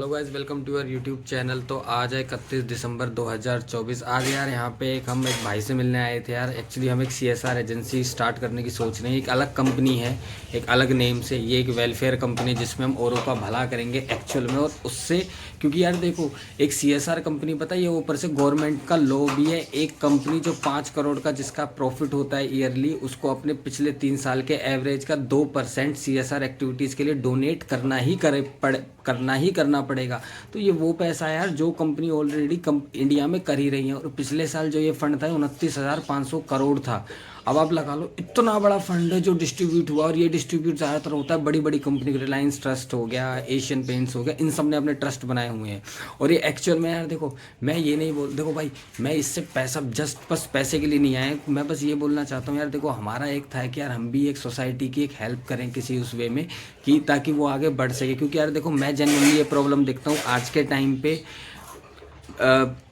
Hello guys, welcome to your YouTube channel. तो आज है 31 दिसंबर 2024। आज यार यहाँ पे हम एक भाई से मिलने आए थे यार। एक्चुअली हम एक सीएसआर एजेंसी स्टार्ट करने की सोच रहे हैं। एक अलग कंपनी है, एक अलग नेम से। ये एक वेलफेयर कंपनी जिसमें हम औरों का भला करेंगे एक्चुअल में। और उससे क्योंकि यार देखो, एक सीएसआर कंपनी पता है, ये ऊपर से गवर्नमेंट का लॉ भी है। एक कंपनी जो 5 करोड़ का जिसका प्रॉफिट होता है ईयरली, उसको अपने पिछले 3 साल के एवरेज का 2% सीएसआर एक्टिविटीज़ के लिए डोनेट करना ही करना पड़ेगा। तो ये वो पैसा है यार जो कंपनी ऑलरेडी इंडिया में कर ही रही है। और पिछले साल जो ये फंड था 29,500 करोड़ था। अब आप लगा लो, इतना बड़ा फंड है जो डिस्ट्रीब्यूट हुआ। और ये डिस्ट्रीब्यूट ज़्यादातर होता है बड़ी बड़ी कंपनी, रिलायंस ट्रस्ट हो गया, एशियन पेंट्स हो गया, इन सब ने अपने ट्रस्ट बनाए हुए हैं। और ये एक्चुअल में यार देखो, मैं ये नहीं बोल, देखो भाई, मैं इससे पैसा जस्ट बस पैसे के लिए नहीं आया। मैं बस ये बोलना चाहता हूँ यार, देखो हमारा एक था कि यार हम भी एक सोसाइटी की एक हेल्प करें किसी उस वे में, कि ताकि वो आगे बढ़ सके। क्योंकि यार देखो, मैं जनरली ये प्रॉब्लम देखता हूँ आज के टाइम पे,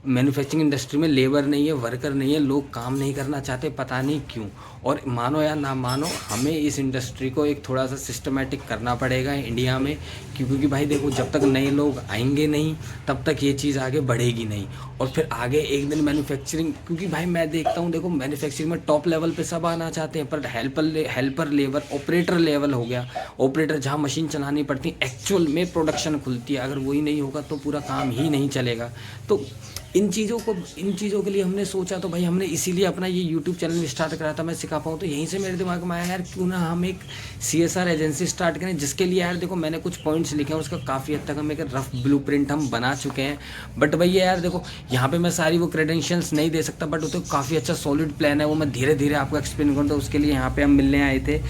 मैन्युफैक्चरिंग इंडस्ट्री में लेबर नहीं है, वर्कर नहीं है, लोग काम नहीं करना चाहते, पता नहीं क्यों। और मानो या ना मानो, हमें इस इंडस्ट्री को एक थोड़ा सा सिस्टमेटिक करना पड़ेगा इंडिया में। क्योंकि भाई देखो, जब तक नए लोग आएंगे नहीं तब तक ये चीज़ आगे बढ़ेगी नहीं। और फिर आगे एक दिन मैन्युफैक्चरिंग, क्योंकि भाई मैं देखता हूँ, देखो मैन्युफैक्चरिंग में टॉप लेवल पे सब आना चाहते हैं, पर हेल्पर लेबर, ऑपरेटर लेवल हो गया, ऑपरेटर जहाँ मशीन चलानी पड़ती है, एक्चुअल में प्रोडक्शन खुलती है, अगर वही नहीं होगा तो पूरा काम ही नहीं चलेगा। तो इन चीज़ों के लिए हमने सोचा। तो भाई हमने इसीलिए अपना ये यूट्यूब चैनल स्टार्ट करा था, मैं सिखा पाऊँ। तो यहीं से मेरे दिमाग में आया यार, क्यों ना हम एक सीएसआर एजेंसी स्टार्ट करें, जिसके लिए यार देखो मैंने कुछ पॉइंट्स लिखे हैं, उसका काफ़ी हद तक हम एक रफ ब्लूप्रिंट हम बना चुके हैं। बट भैया यार देखो, यहाँ पे मैं सारी वो क्रेडेंशियल्स नहीं दे सकता, बट वो तो काफ़ी अच्छा सॉलिड प्लान है, वो मैं धीरे धीरे आपको एक्सप्लेन करूँ। तो उसके लिए यहाँ पे हम मिलने आए थे।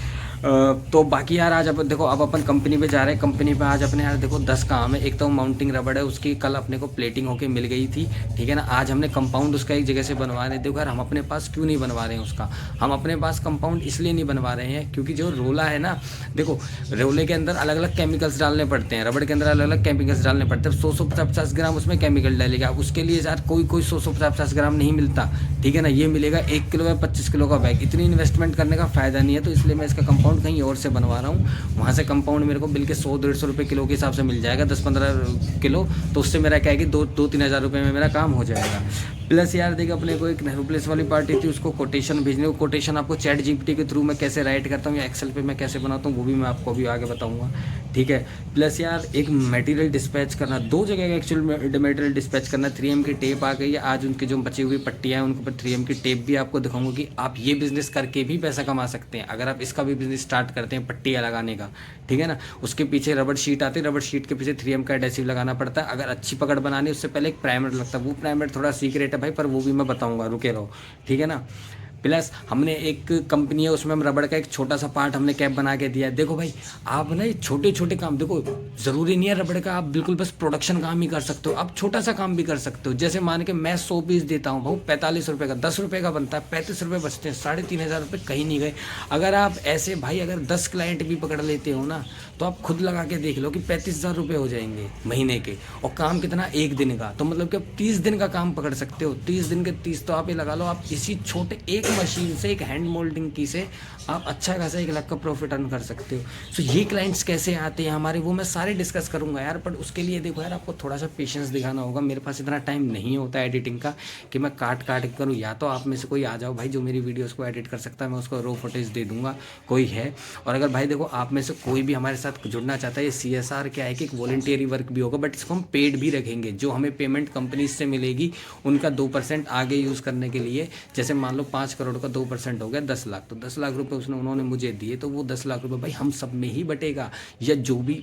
तो बाकी यार आज अब देखो, अब अपन कंपनी पे जा रहे हैं। कंपनी पे आज अपने यार देखो 10 काम है। एक तो माउंटिंग रबड़ है, उसकी कल अपने को प्लेटिंग होके मिल गई थी, ठीक है ना। आज हमने कंपाउंड उसका एक जगह से बनवा रहे हैं। देखो यार, हम अपने पास क्यों नहीं बनवा रहे हैं उसका, हम अपने पास कंपाउंड इसलिए नहीं बनवा रहे हैं क्योंकि जो रोला है ना, देखो रोले के अंदर अलग अलग केमिकल्स डालने पड़ते हैं, रबड़ के अंदर अलग अलग केमिकल्स डालने पड़ते हैं। 100-150 ग्राम उसमें केमिकल डालेगा, उसके लिए यार कोई 100-150 ग्राम नहीं मिलता, ठीक है ना। ये मिलेगा 1 किलो या 25 किलो का बैग। इतनी इन्वेस्टमेंट करने का फ़ायदा नहीं है। तो इसलिए मैं इसका कंपाउंड कहीं और से बनवा रहा हूँ। वहाँ से कंपाउंड मेरे को बिल के 100-150 रुपये किलो के हिसाब से मिल जाएगा, 10-15 किलो। तो उससे मेरा क्या है कि 2-3 हज़ार रुपये में मेरा काम हो जाएगा। प्लस यार देखिए, अपने को एक नेहरू प्लेस वाली पार्टी थी, उसको कोटेशन भेजने को, कोटेशन आपको चैट जीपीटी के थ्रू मैं कैसे राइट करता हूँ या एक्सेल पे मैं कैसे बनाता हूँ, वो भी मैं आपको अभी आगे बताऊँगा, ठीक है। प्लस यार एक मटेरियल डिस्पैच करना, 2 जगह का एक्चुअल मटेरियल डिस्पैच करना। 3M की टेप आ गई है आज, उनकी जो बची हुई पट्टियाँ हैं उनके ऊपर 3M की टेप भी आपको दिखाऊंगा कि आप ये बिज़नेस करके भी पैसा कमा सकते हैं। अगर आप इसका भी बिज़नेस स्टार्ट करते हैं, पट्टियाँ लगाने का, ठीक है ना। उसके पीछे रबड़ शीट आती है, रबड़ शीट के पीछे 3M का एडेसिव लगाना पड़ता है। अगर अच्छी पकड़ बनानी, उससे पहले एक प्राइमर लगता है। वो प्राइमर थोड़ा सीक्रेट है भाई, पर वो भी मैं बताऊंगा, रुके रहो, ठीक है ना। प्लस हमने एक कंपनी है, उसमें हम रबड़ का एक छोटा सा पार्ट हमने कैप बना के दिया है। देखो भाई, आप ना ये छोटे छोटे काम, देखो ज़रूरी नहीं है रबड़ का आप बिल्कुल बस प्रोडक्शन काम ही कर सकते हो, आप छोटा सा काम भी कर सकते हो। जैसे मान के मैं 100 पीस देता हूँ भाई, 45 रुपये का, 10 रुपये का बनता है, 35 रुपये बचते हैं, 3,500 रुपये कहीं नहीं गए। अगर आप ऐसे भाई, अगर 10 क्लाइंट भी पकड़ लेते हो ना, तो आप खुद लगा के देख लो कि 35,000 रुपये हो जाएंगे महीने के। और काम कितना, 1 दिन का। तो मतलब कि आप 30 दिन का काम पकड़ सकते हो। 30 दिन के 30, तो आप ये लगा लो, आप इसी छोटे एक मशीन से, एक हैंड मोल्डिंग की से आप अच्छा खासा 1 लाख का प्रॉफिट अर्न कर सकते हो। सो ये क्लाइंट्स कैसे आते हैं हमारे, वो मैं सारे डिस्कस करूंगा यार। बट उसके लिए देखो यार, आपको थोड़ा सा पेशेंस दिखाना होगा। मेरे पास इतना टाइम नहीं होता है एडिटिंग का कि मैं काट करूँ। या तो आप में से कोई आ जाओ भाई जो मेरी वीडियोज़ को एडिट कर सकता है, मैं उसको रो फुटेज दे दूंगा, कोई है। और अगर भाई देखो, आप में से कोई भी हमारे साथ जुड़ना चाहता है, ये CSR क्या है कि एक वॉलंटियरी वर्क भी होगा, बट इसको हम पेड भी रखेंगे। जो हमें पेमेंट कंपनी से मिलेगी, उनका 2% आगे यूज़ करने के लिए। जैसे मान लो 5 करोड़ का 2% हो गया 10 लाख, तो 10 लाख रुपए उन्होंने मुझे दिए, तो वो 10 लाख रुपए भाई हम सब में ही बटेगा, या जो भी।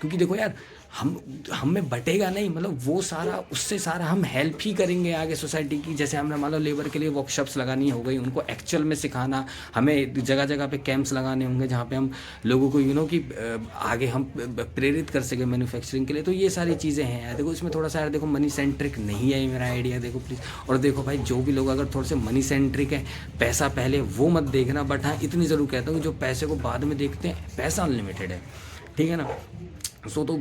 क्योंकि देखो यार, हम में बटेगा नहीं, मतलब वो सारा, उससे सारा हम हेल्प ही करेंगे आगे सोसाइटी की। जैसे हमने मान लो लेबर के लिए वर्कशॉप्स लगानी हो गई, उनको एक्चुअल में सिखाना, हमें जगह जगह पे कैंप्स लगाने होंगे जहाँ पे हम लोगों को कि आगे हम प्रेरित कर सके मैन्युफैक्चरिंग के लिए। तो ये सारी चीज़ें हैं यार। देखो इसमें थोड़ा सा यार देखो, मनी सेंट्रिक नहीं है ये मेरा आइडिया, देखो प्लीज़। और देखो भाई, जो भी लोग अगर थोड़े से मनी सेंट्रिक है, पैसा पहले, वो मत देखना। बट हाँ, इतनी ज़रूर कहता हूँ कि जो पैसे को बाद में देखते हैं, पैसा अनलिमिटेड है, ठीक है ना। सो तो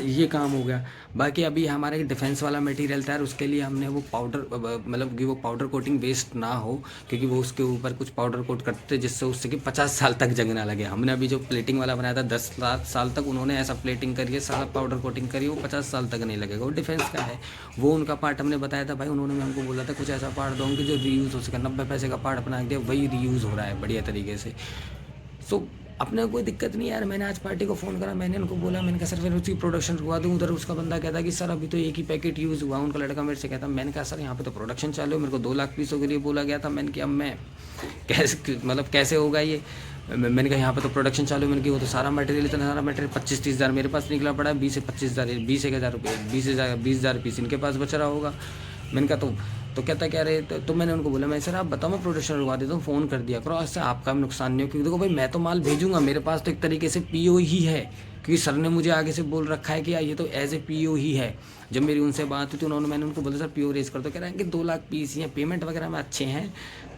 ये काम हो गया। बाकी अभी हमारा डिफेंस वाला मटेरियल था यार, उसके लिए हमने वो पाउडर, मतलब कि वो पाउडर कोटिंग वेस्ट ना हो, क्योंकि वो उसके ऊपर कुछ पाउडर कोट करते थे जिससे उससे कि 50 साल तक जंग ना लगे। हमने अभी जो प्लेटिंग वाला बनाया था 10 साल तक उन्होंने ऐसा प्लेटिंग करिए, सारा पाउडर कोटिंग करिए, वो 50 साल तक नहीं लगेगा। वो डिफेंस का है, वो उनका पार्ट हमने बताया था भाई। उन्होंने हमको बोला था कुछ ऐसा पार्ट दो कि जो रीयूज़ हो सके। 90 पैसे का पार्ट बना दिया, वही रीयूज़ हो रहा है बढ़िया तरीके से। सो अपने कोई दिक्कत नहीं यार। मैंने आज पार्टी को फ़ोन करा, मैंने उनको बोला, मैंने कहा सर फिर उसकी प्रोडक्शन रुकवा दूँ। उधर उसका बंदा कहता कि सर अभी तो एक ही पैकेट यूज़ हुआ। उनका लड़का मेरे से कहता, मैंने कहा सर यहाँ पे तो प्रोडक्शन चालू है, मेरे को 2 लाख पीसों के लिए बोला गया था। मैंने कहा अब मैं कैसे, मतलब कैसे होगा ये। मैंने कहा यहाँ पे तो प्रोडक्शन चालू है। मैंने कहा वो तो सारा मटेरियल, इतना सारा मटेरियल 25-30 हज़ार मेरे पास निकला पड़ा है, 20 से 25 हज़ार, 20-1 हज़ार रुपये, 20 हज़ार पीस इनके पास बच रहा होगा। मैंने कहा तो कहता क्या रहे, तो मैंने उनको बोला, मैं सर आप बताओ मैं प्रोडक्शन रुकवा देता हूँ, फ़ोन कर दिया करो, इससे आपका भी नुकसान नहीं हो। क्योंकि देखो भाई मैं तो माल भेजूंगा, मेरे पास तो एक तरीके से पीओ ही है, क्योंकि सर ने मुझे आगे से बोल रखा है कि यार ये तो एज ए पीओ ही है। जब मेरी उनसे बात हुई तो मैंने उनको बोला सर पीओ रेज कर दो। कह रहे हैं कि 2 लाख पीस ही हैं, पेमेंट वगैरह में अच्छे हैं,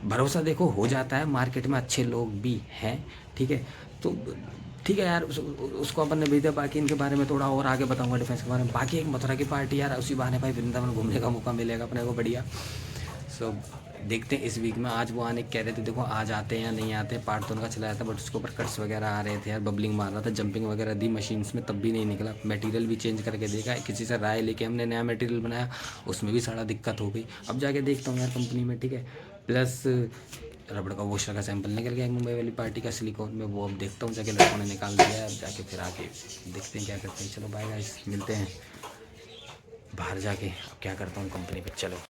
भरोसा देखो हो जाता है, मार्केट में अच्छे लोग भी हैं, ठीक है। तो ठीक है यार, उसको अपन ने भेज दिया। बाकी इनके बारे में थोड़ा और आगे बताऊंगा डिफेंस के बारे में। बाकी एक मथुरा की पार्टी यार, उसी बहाने भाई वृंदावन घूमने का मौका मिलेगा अपने को, बढ़िया। सो देखते हैं इस वीक में। आज वो आने कह रहे थे, देखो आज आते हैं या नहीं आते। पार्ट तो उनका चला जाता, बट उसके ऊपर कट्स वगैरह आ रहे थे यार, बबलिंग मार रहा था, जंपिंग वगैरह दी मशीन्स में, तब भी नहीं निकला। मटेरियल भी चेंज करके देखा है, किसी से राय लेके हमने नया मटेरियल बनाया, उसमें भी सारा दिक्कत हो गई। अब जाके देखता हूँ यार कंपनी में, ठीक है। प्लस रबड़ का वॉशर का सैंपल निकल गया मुंबई वाली पार्टी का सिलिकॉन में, वो अब देखता हूँ जाके, लड़कों ने निकाल दिया है। अब जाके फिर आके देखते हैं क्या करते हैं। चलो बाय गाइस, मिलते हैं बाहर जाके। अब क्या करता हूँ कंपनी पे, चलो।